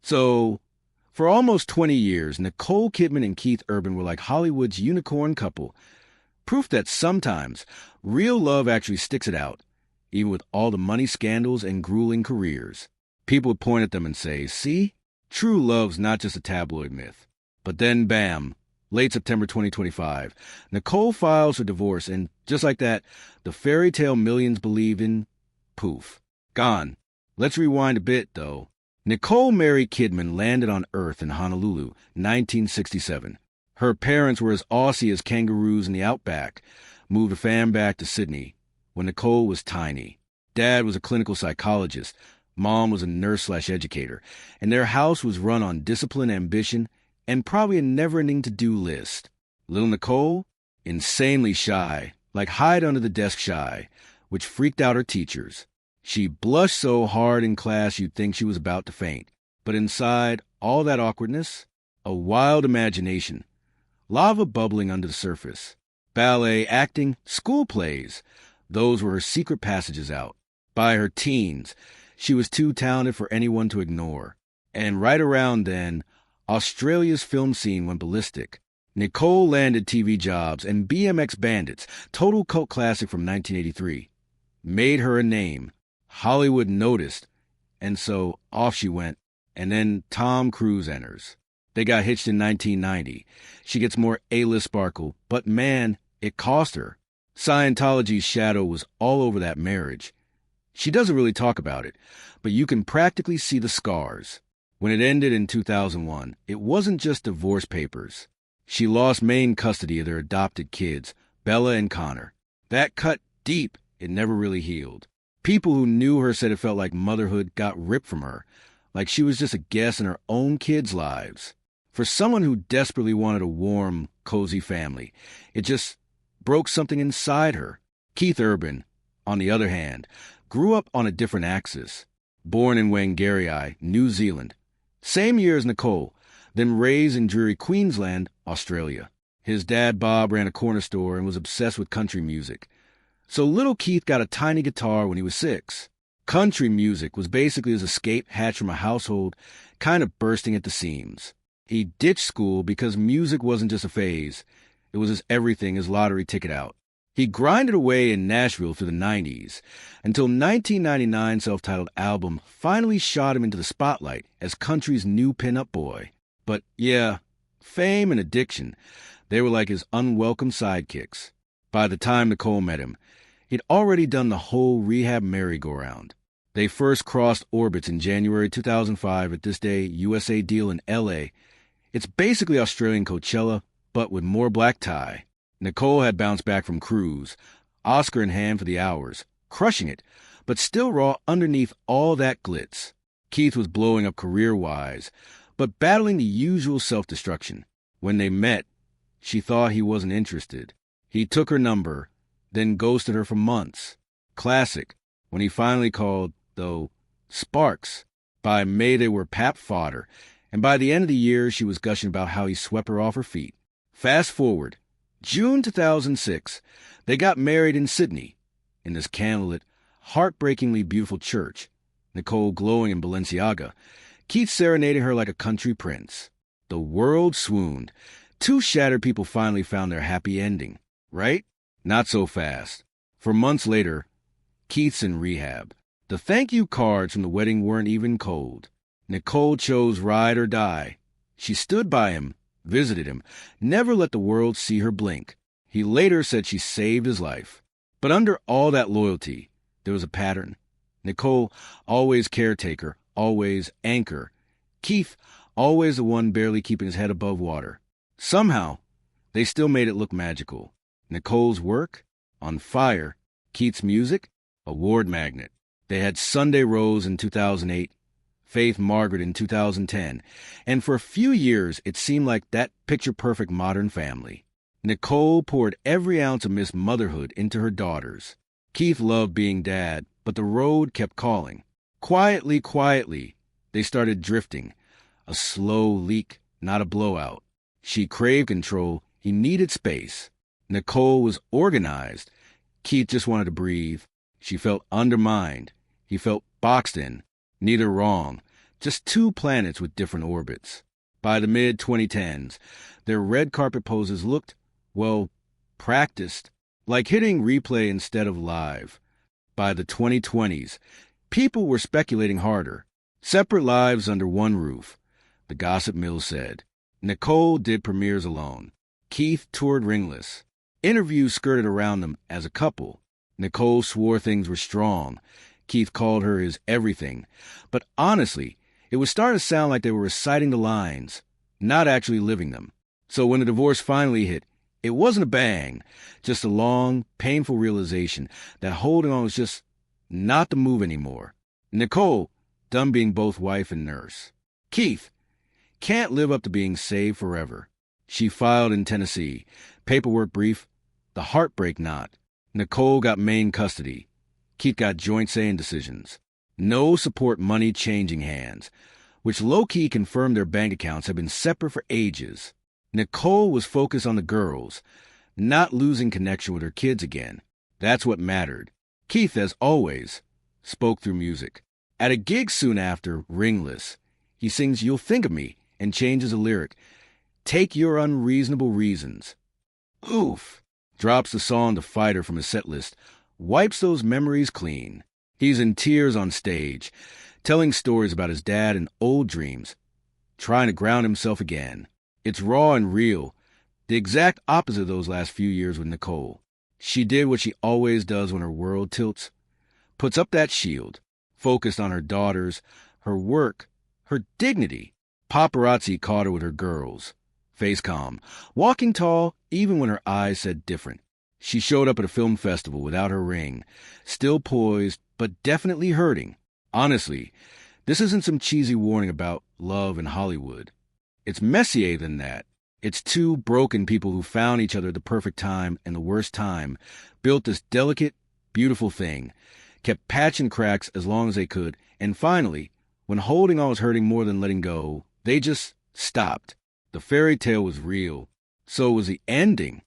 So, for almost 20 years, Nicole Kidman and Keith Urban were like Hollywood's unicorn couple. Proof that sometimes real love actually sticks it out, even with all the money scandals and grueling careers. People would point at them and say, see, true love's not just a tabloid myth. But then, bam, late September 2025, Nicole files for divorce, and just like that, the fairy tale millions believed in, poof, gone. Let's rewind a bit, though. Nicole Mary Kidman landed on Earth in Honolulu, 1967. Her parents were as Aussie as kangaroos in the outback, moved a fam back to Sydney when Nicole was tiny. Dad was a clinical psychologist, mom was a nurse/educator, and their house was run on discipline, ambition, and probably a never-ending to-do list. Little Nicole? Insanely shy, like hide-under-the-desk shy, which freaked out her teachers. She blushed so hard in class you'd think she was about to faint. But inside all that awkwardness, a wild imagination. Lava bubbling under the surface. Ballet, acting, school plays. Those were her secret passages out. By her teens, she was too talented for anyone to ignore. And right around then, Australia's film scene went ballistic. Nicole landed TV jobs, and BMX Bandits, total cult classic from 1983, made her a name. Hollywood noticed, and so off she went. And then Tom Cruise enters. They got hitched in 1990. She gets more A-list sparkle, but man, it cost her. Scientology's shadow was all over that marriage. She doesn't really talk about it, but you can practically see the scars. When it ended in 2001, it wasn't just divorce papers. She lost main custody of their adopted kids, Bella and Connor. That cut deep, it never really healed. People who knew her said it felt like motherhood got ripped from her, like she was just a guest in her own kids' lives. For someone who desperately wanted a warm, cozy family, it just broke something inside her. Keith Urban, on the other hand, grew up on a different axis. Born in Whangarei, New Zealand, same year as Nicole, then raised in dreary Queensland, Australia. His dad, Bob, ran a corner store and was obsessed with country music. So little Keith got a tiny guitar when he was 6. Country music was basically his escape hatch from a household kind of bursting at the seams. He ditched school because music wasn't just a phase. It was his everything, his lottery ticket out. He grinded away in Nashville through the 90s, until 1999's self-titled album finally shot him into the spotlight as country's new pin-up boy. But yeah, fame and addiction, they were like his unwelcome sidekicks. By the time Nicole met him, he'd already done the whole rehab merry-go-round. They first crossed orbits in January 2005 at This Day USA deal in L.A. It's basically Australian Coachella, but with more black tie. Nicole had bounced back from Cruise, Oscar in hand for the hours, crushing it, but still raw underneath all that glitz. Keith was blowing up career-wise, but battling the usual self-destruction. When they met, she thought he wasn't interested. He took her number, then ghosted her for months. Classic. When he finally called, though, sparks. By May they were pap fodder, and by the end of the year she was gushing about how he swept her off her feet. Fast forward. June 2006, they got married in Sydney, in this candlelit, heartbreakingly beautiful church, Nicole glowing in Balenciaga, Keith serenading her like a country prince. The world swooned. 2 shattered people finally found their happy ending, right? Not so fast. For months later, Keith's in rehab. The thank you cards from the wedding weren't even cold. Nicole chose ride or die. She stood by him, visited him, never let the world see her blink. He later said she saved his life. But under all that loyalty, there was a pattern. Nicole, always caretaker, always anchor. Keith, always the one barely keeping his head above water. Somehow, they still made it look magical. Nicole's work, on fire. Keith's music, award magnet. They had Sunday Rose in 2008, Faith Margaret in 2010, and for a few years it seemed like that picture-perfect modern family. Nicole poured every ounce of Miss Motherhood into her daughters. Keith loved being dad, but the road kept calling. Quietly, they started drifting. A slow leak, not a blowout. She craved control. He needed space. Nicole was organized. Keith just wanted to breathe. She felt undermined. He felt boxed in. Neither wrong. just two planets with different orbits. By the mid-2010s, their red carpet poses looked, well, practiced, like hitting replay instead of live. By the 2020s, people were speculating harder. Separate lives under one roof, the gossip mill said. Nicole did premieres alone. Keith toured ringless. Interviews skirted around them as a couple. Nicole swore things were strong. Keith called her his everything. But honestly, it was starting to sound like they were reciting the lines, not actually living them. So when the divorce finally hit, it wasn't a bang, just a long, painful realization that holding on was just not the move anymore. Nicole, done being both wife and nurse. Keith, can't live up to being saved forever. She filed in Tennessee. Paperwork brief, the heartbreak knot. Nicole got main custody. Keith got joint say in decisions. No support money changing hands, which low-key confirmed their bank accounts have been separate for ages. Nicole was focused on the girls, not losing connection with her kids again. That's what mattered. Keith, as always, spoke through music. At a gig soon after, ringless, he sings "You'll Think of Me" and changes a lyric. "Take your unreasonable reasons." Oof. Drops the song to Fighter from his set list. Wipes those memories clean. He's in tears on stage, telling stories about his dad and old dreams, trying to ground himself again. It's raw and real, the exact opposite of those last few years with Nicole. She did what she always does when her world tilts. Puts up that shield, focused on her daughters, her work, her dignity. Paparazzi caught her with her girls. Face calm, walking tall even when her eyes said different. She showed up at a film festival without her ring, still poised, but definitely hurting. Honestly, this isn't some cheesy warning about love in Hollywood. It's messier than that. It's two broken people who found each other at the perfect time and the worst time, built this delicate, beautiful thing, kept patching cracks as long as they could, and finally, when holding on was hurting more than letting go, they just stopped. The fairy tale was real. So was the ending.